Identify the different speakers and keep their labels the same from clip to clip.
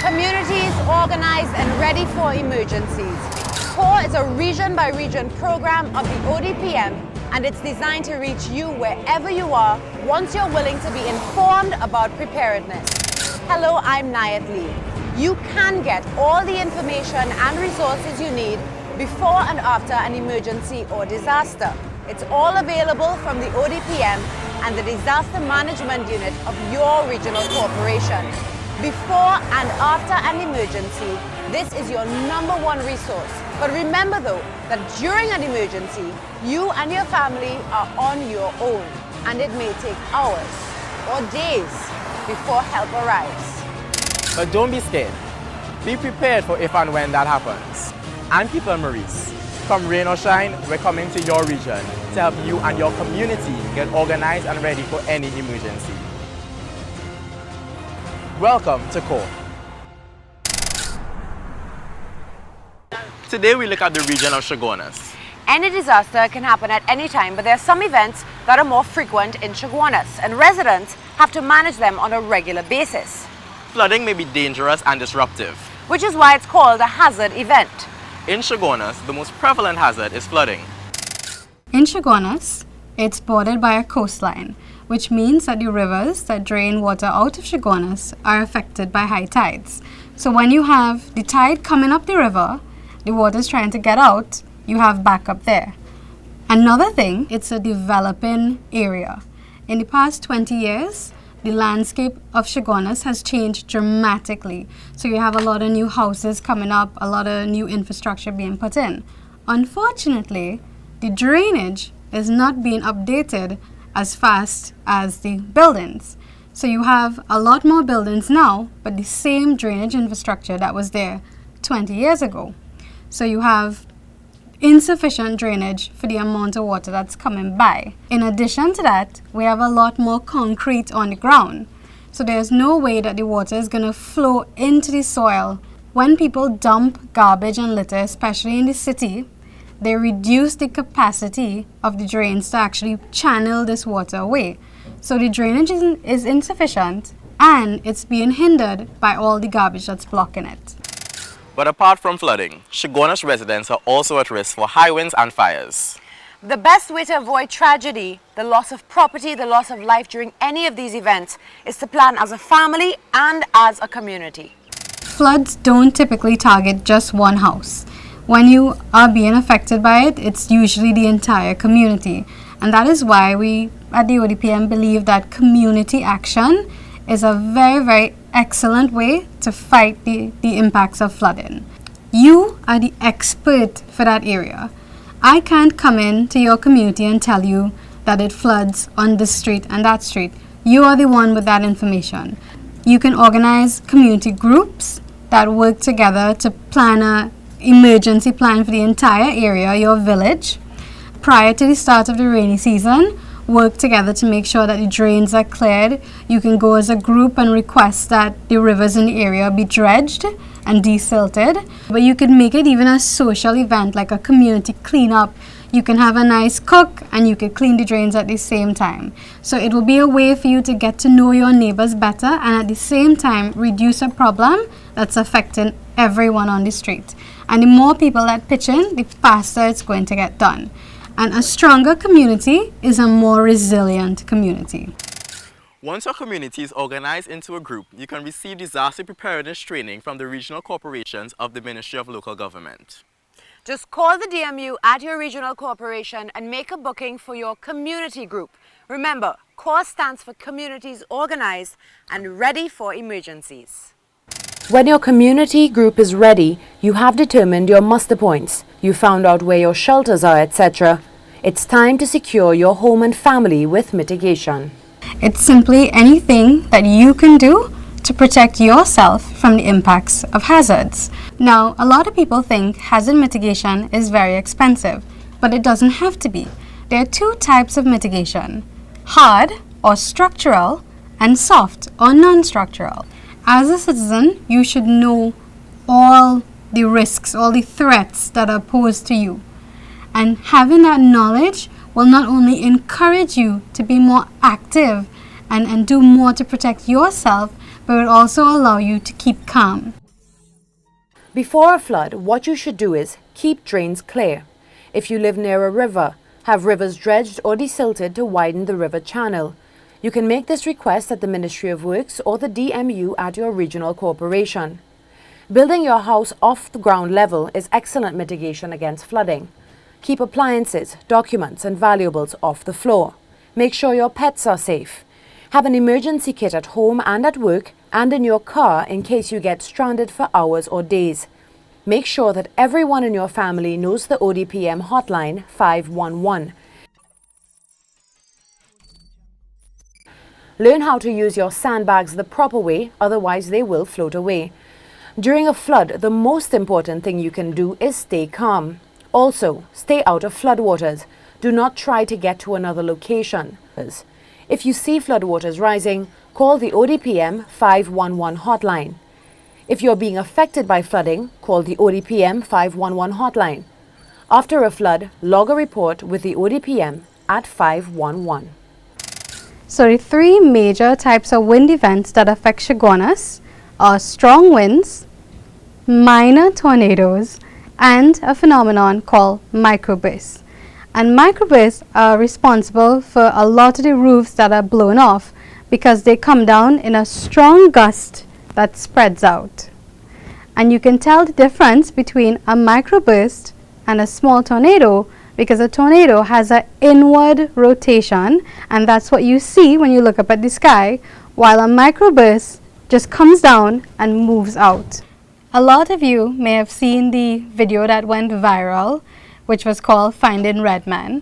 Speaker 1: Communities organized and ready for emergencies. CORE is a region-by-region program of the ODPM, and it's designed to reach you wherever you are once you're willing to be informed about preparedness. Hello, I'm Nayat Lee. You can get all the information and resources you need before and after an emergency or disaster. It's all available from the ODPM and the Disaster Management Unit of your regional corporation. Before and after an emergency, this is your #1 resource. But remember though, that during an emergency, you and your family are on your own, and it may take hours or days before help arrives.
Speaker 2: But don't be scared. Be prepared for if and when that happens. I'm People Maurice. Come rain or shine, we're coming to your region to help you and your community get organized and ready for any emergency. Welcome to CORE. Today we look at the region of Chaguanas.
Speaker 1: Any disaster can happen at any time, but there are some events that are more frequent in Chaguanas, and residents have to manage them on a regular basis.
Speaker 2: Flooding may be dangerous and disruptive,
Speaker 1: which is why it's called a hazard event.
Speaker 2: In Chaguanas, the most prevalent hazard is flooding.
Speaker 3: In Chaguanas, it's bordered by a coastline, which means that the rivers that drain water out of Chaguanas are affected by high tides. So when you have the tide coming up the river, the water is trying to get out, you have backup there. Another thing, it's a developing area. In the past 20 years, the landscape of Chaguanas has changed dramatically. So you have a lot of new houses coming up, a lot of new infrastructure being put in. Unfortunately, the drainage is not being updated as fast as the buildings. So you have a lot more buildings now, but the same drainage infrastructure that was there 20 years ago. So you have insufficient drainage for the amount of water that's coming by. In addition to that, we have a lot more concrete on the ground. So there's no way that the water is going to flow into the soil. When people dump garbage and litter, especially in the city, they reduce the capacity of the drains to actually channel this water away. So the drainage is insufficient, and it's being hindered by all the garbage that's blocking it.
Speaker 2: But apart from flooding, Chaguanas residents are also at risk for high winds and fires.
Speaker 1: The best way to avoid tragedy, the loss of property, the loss of life during any of these events, is to plan as a family and as a community.
Speaker 3: Floods don't typically target just one house. When you are being affected by it, it's usually the entire community. And that is why we at the ODPM believe that community action is a very excellent way to fight the impacts of flooding. You are the expert for that area. I can't come into your community and tell you that it floods on this street and that street. You are the one with that information. You can organize community groups that work together to plan an emergency plan for the entire area, your village. Prior to the start of the rainy season, work together to make sure that the drains are cleared. You can go as a group and request that the rivers in the area be dredged and desilted. But you could make it even a social event, like a community cleanup. You can have a nice cook and you could clean the drains at the same time. So it will be a way for you to get to know your neighbors better and at the same time reduce a problem that's affecting everyone on the street. And the more people that pitch in, the faster it's going to get done. And a stronger community is a more resilient community.
Speaker 2: Once your community is organized into a group, you can receive disaster preparedness training from the regional corporations of the Ministry of Local Government.
Speaker 1: Just call the DMU at your regional corporation and make a booking for your community group. Remember, CORE stands for Communities Organized and Ready for Emergencies.
Speaker 4: When your community group is ready, you have determined your muster points, you found out where your shelters are, etc. It's time to secure your home and family with mitigation.
Speaker 3: It's simply anything that you can do to protect yourself from the impacts of hazards. Now, a lot of people think hazard mitigation is very expensive, but it doesn't have to be. There are two types of mitigation: hard or structural and soft or non-structural. As a citizen, you should know all the risks, all the threats that are posed to you. And having that knowledge will not only encourage you to be more active and do more to protect yourself, but would also allow you to keep calm.
Speaker 4: Before a flood, what you should do is keep drains clear. If you live near a river, have rivers dredged or desilted to widen the river channel. You can make this request at the Ministry of Works or the DMU at your regional corporation. Building your house off the ground level is excellent mitigation against flooding. Keep appliances, documents and valuables off the floor. Make sure your pets are safe. Have an emergency kit at home and at work and in your car in case you get stranded for hours or days. Make sure that everyone in your family knows the ODPM hotline 511. Learn how to use your sandbags the proper way, otherwise they will float away. During a flood, the most important thing you can do is stay calm. Also, stay out of floodwaters. Do not try to get to another location. If you see floodwaters rising, call the ODPM 511 hotline. If you're being affected by flooding, call the ODPM 511 hotline. After a flood, log a report with the ODPM at 511.
Speaker 3: So the three major types of wind events that affect Chaguanas are strong winds, minor tornadoes, and a phenomenon called microbursts. And microbursts are responsible for a lot of the roofs that are blown off because they come down in a strong gust that spreads out. And you can tell the difference between a microburst and a small tornado because a tornado has an inward rotation, and that's what you see when you look up at the sky, while a microburst just comes down and moves out. A lot of you may have seen the video that went viral, which was called Finding Red Man.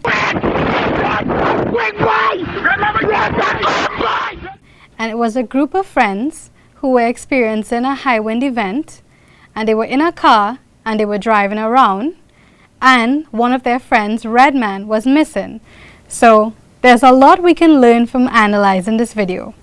Speaker 3: And it was a group of friends who were experiencing a high wind event, and they were in a car and they were driving around, and one of their friends, Red Man, was missing. So there's a lot we can learn from analyzing this video.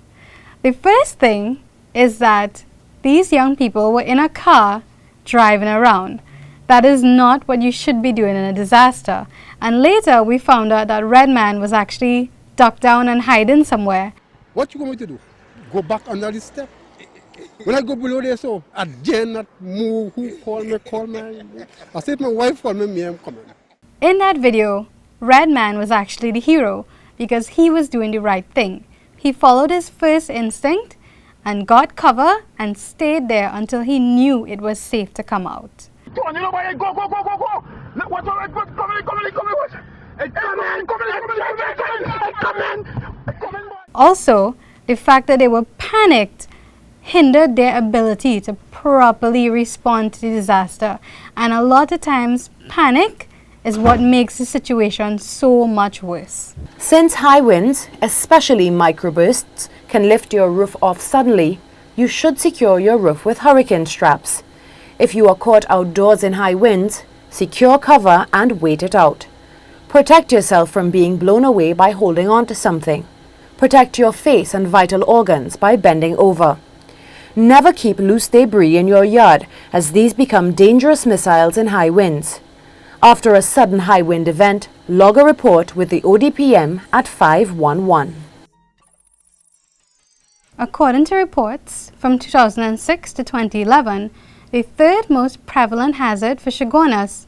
Speaker 3: The first thing is that these young people were in a car driving around. That is not what you should be doing in a disaster. And later we found out that Red Man was actually ducked down and hiding somewhere.
Speaker 5: What you want me to do? Go back under the step? When I go below there, so I dare not move. Who call me? I said, my wife called me, I'm coming.
Speaker 3: In that video, Red Man was actually the hero because he was doing the right thing. He followed his first instinct and got cover and stayed there until he knew it was safe to come out.
Speaker 6: Go! Look what's all right, come in!
Speaker 3: Also, the fact that they were panicked hindered their ability to properly respond to the disaster. And a lot of times, panic is what makes the situation so much worse.
Speaker 4: Since high winds, especially microbursts, can lift your roof off suddenly, you should secure your roof with hurricane straps. If you are caught outdoors in high winds, secure cover and wait it out. Protect yourself from being blown away by holding on to something. Protect your face and vital organs by bending over. Never keep loose debris in your yard, as these become dangerous missiles in high winds. After a sudden high wind event, log a report with the ODPM at 511.
Speaker 3: According to reports from 2006 to 2011, the third most prevalent hazard for Chaguanas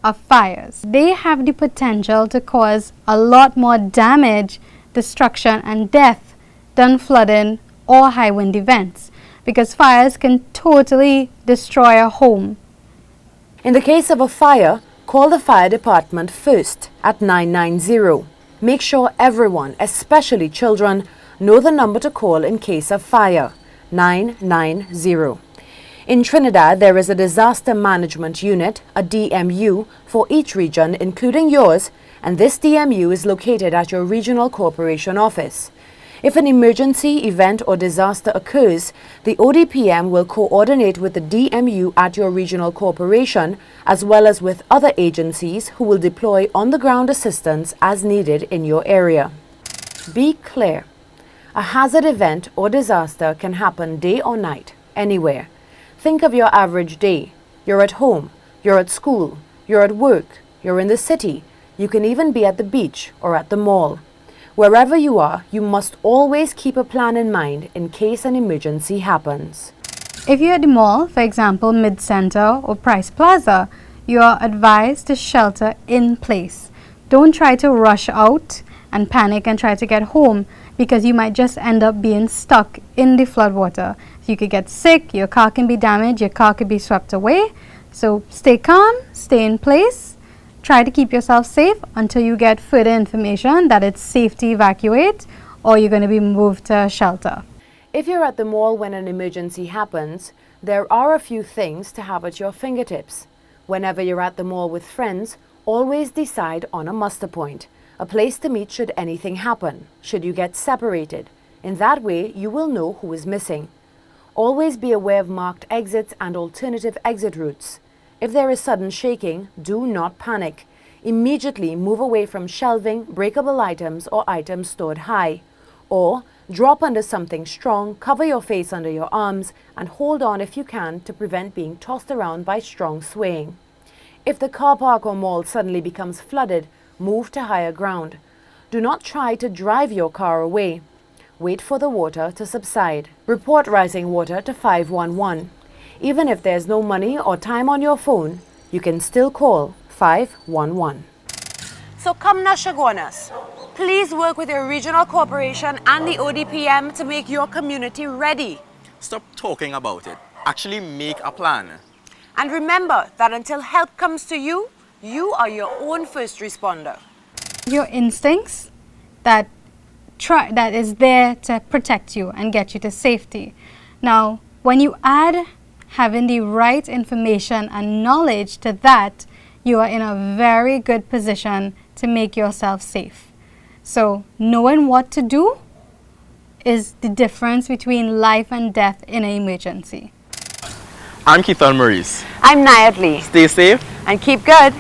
Speaker 3: are fires. They have the potential to cause a lot more damage, destruction and death than flooding or high wind events, because fires can totally destroy a home.
Speaker 4: In the case of a fire, call the fire department first at 990. Make sure everyone, especially children, know the number to call in case of fire, 990. In Trinidad, there is a Disaster Management Unit, a DMU, for each region, including yours, and this DMU is located at your regional corporation office. If an emergency, event or disaster occurs, the ODPM will coordinate with the DMU at your regional corporation as well as with other agencies who will deploy on-the-ground assistance as needed in your area. Be clear. A hazard event or disaster can happen day or night, anywhere. Think of your average day. You're at home, you're at school, you're at work, you're in the city, you can even be at the beach or at the mall. Wherever you are, you must always keep a plan in mind in case an emergency happens.
Speaker 3: If you're at the mall, for example, Mid-Center or Price Plaza, you are advised to shelter in place. Don't try to rush out and panic and try to get home, because you might just end up being stuck in the floodwater. You could get sick, your car can be damaged, your car could be swept away. So stay calm, stay in place, try to keep yourself safe until you get further information that it's safe to evacuate or you're going to be moved to a shelter.
Speaker 4: If you're at the mall when an emergency happens, there are a few things to have at your fingertips. Whenever you're at the mall with friends, always decide on a muster point, a place to meet should anything happen, should you get separated. In that way, you will know who is missing. Always be aware of marked exits and alternative exit routes. If there is sudden shaking, do not panic. Immediately move away from shelving, breakable items or items stored high. Or drop under something strong, cover your face under your arms, and hold on if you can to prevent being tossed around by strong swaying. If the car park or mall suddenly becomes flooded, move to higher ground. Do not try to drive your car away. Wait for the water to subside. Report rising water to 511. Even if there's no money or time on your phone, you can still call 511.
Speaker 1: So come now, Shaguanas. Please work with your regional corporation and the ODPM to make your community ready.
Speaker 2: Stop talking about it. Actually make a plan.
Speaker 1: And remember that until help comes to you, you are your own first responder.
Speaker 3: Your instincts that is there to protect you and get you to safety. Now, when you add having the right information and knowledge to that, you are in a very good position to make yourself safe. So, knowing what to do is the difference between life and death in an emergency.
Speaker 2: I'm Keith Maurice.
Speaker 1: I'm Nayat Lee.
Speaker 2: Stay safe
Speaker 1: And keep good.